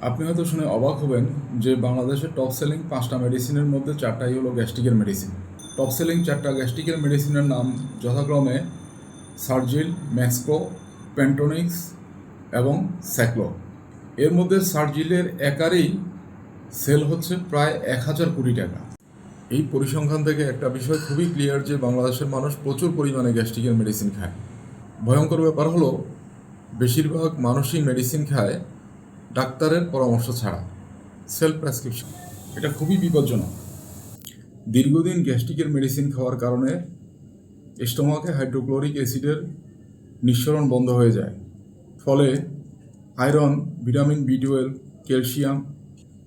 আপনি হয়তো শুনে অবাক হবেন যে বাংলাদেশের টপ সেলিং 5টা মেডিসিনের মধ্যে 4টাই হলো গ্যাস্ট্রিকের মেডিসিন। টপ সেলিং 4টা গ্যাস্ট্রিকের মেডিসিনের নাম যথাক্রমে সার্জিল, ম্যাক্সপ্রো, পেন্টোনিক্স এবং স্যাক্লো। এর মধ্যে সার্জিলের একারই সেল হচ্ছে প্রায় 1000 কোটি টাকা। এই পরিসংখ্যান থেকে একটা বিষয় খুবই ক্লিয়ার যে বাংলাদেশের মানুষ প্রচুর পরিমাণে গ্যাস্ট্রিকের মেডিসিন খায়। ভয়ঙ্কর ব্যাপার হলো বেশিরভাগ মানুষই মেডিসিন খায় ডাক্তারের পরামর্শ ছাড়া, সেলফ প্রেসক্রিপশন। এটা খুবই বিপজ্জনক। দীর্ঘদিন গ্যাস্ট্রিকের মেডিসিন খাওয়ার কারণে স্টোমাকে হাইড্রোক্লোরিক অ্যাসিডের নিঃসরণ বন্ধ হয়ে যায়। ফলে আয়রন, ভিটামিন বি12, ক্যালসিয়াম,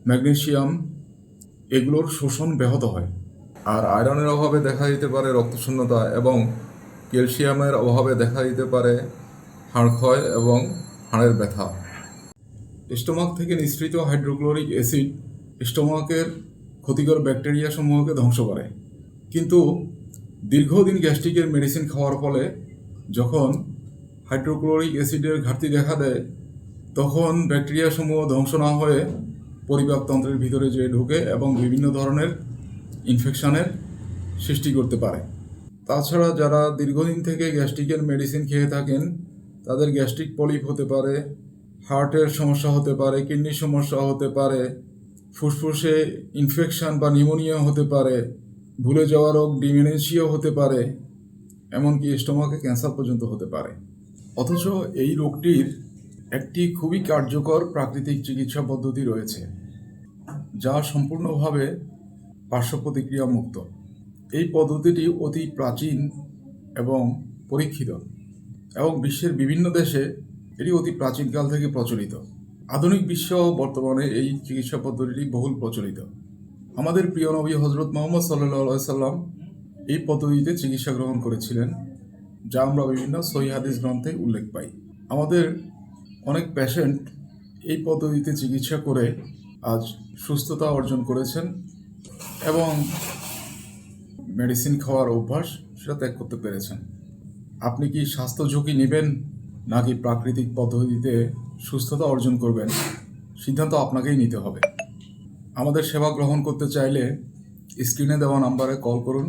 ম্যাগনেসিয়াম এগুলোর শোষণ ব্যাহত হয়। আর আয়রনের অভাবে দেখা দিতে পারে রক্তশূন্যতা এবং ক্যালসিয়ামের অভাবে দেখা দিতে পারে হাড় ক্ষয় এবং হাড়ের ব্যথা। স্টোমাক থেকে নিঃসৃত হাইড্রোক্লোরিক অ্যাসিড স্টোমাকের ক্ষতিকর ব্যাকটেরিয়া সমূহকে ধ্বংস করে। কিন্তু দীর্ঘদিন গ্যাস্ট্রিকের মেডিসিন খাওয়ার ফলে যখন হাইড্রোক্লোরিক অ্যাসিডের ঘাটতি দেখা দেয়, তখন ব্যাকটেরিয়া সমূহ ধ্বংস না হয়ে পরিপাকতন্ত্রের ভিতরে যেয়ে ঢুকে এবং বিভিন্ন ধরনের ইনফেকশনের সৃষ্টি করতে পারে। তাছাড়া যারা দীর্ঘদিন থেকে গ্যাস্ট্রিকের মেডিসিন খেয়ে থাকেন, তাদের গ্যাস্ট্রিক পলিপ হতে পারে, হার্টের সমস্যা হতে পারে, কিডনির সমস্যা হতে পারে, ফুসফুসে ইনফেকশন বা নিউমোনিয়া হতে পারে, ভুলে যাওয়া রোগ ডিমেনশিয়া হতে পারে, এমনকি স্টোমাকে ক্যান্সার পর্যন্ত হতে পারে। অথচ এই রোগটির একটি খুবই কার্যকর প্রাকৃতিক চিকিৎসা পদ্ধতি রয়েছে, যা সম্পূর্ণভাবে পার্শ্ব প্রতিক্রিয়া মুক্ত। এই পদ্ধতিটি অতি প্রাচীন এবং পরীক্ষিত এবং বিশ্বের বিভিন্ন দেশে এটি অতি প্রাচীনকাল থেকে প্রচলিত। আধুনিক বিশ্ব বর্তমানে এই চিকিৎসা পদ্ধতিটি বহুল প্রচলিত। আমাদের প্রিয় নবী হজরত মোহাম্মদ সাল্লাল্লাহু সাল্লাম এই পদ্ধতিতে চিকিৎসা গ্রহণ করেছিলেন, যা আমরা বিভিন্ন সহিহ হাদিস গ্রন্থে উল্লেখ পাই। আমাদের অনেক পেশেন্ট এই পদ্ধতিতে চিকিৎসা করে আজ সুস্থতা অর্জন করেছেন এবং মেডিসিন খাওয়ার অভ্যাস সেটা ত্যাগ করতে পেরেছেন। আপনি কি স্বাস্থ্য ঝুঁকি নেবেন নাকি প্রাকৃতিক পদ্ধতিতে সুস্থতা অর্জন করবেন, সিদ্ধান্ত আপনাকেই নিতে হবে। আমাদের সেবা গ্রহণ করতে চাইলে স্ক্রিনে দেওয়া নাম্বারে কল করুন।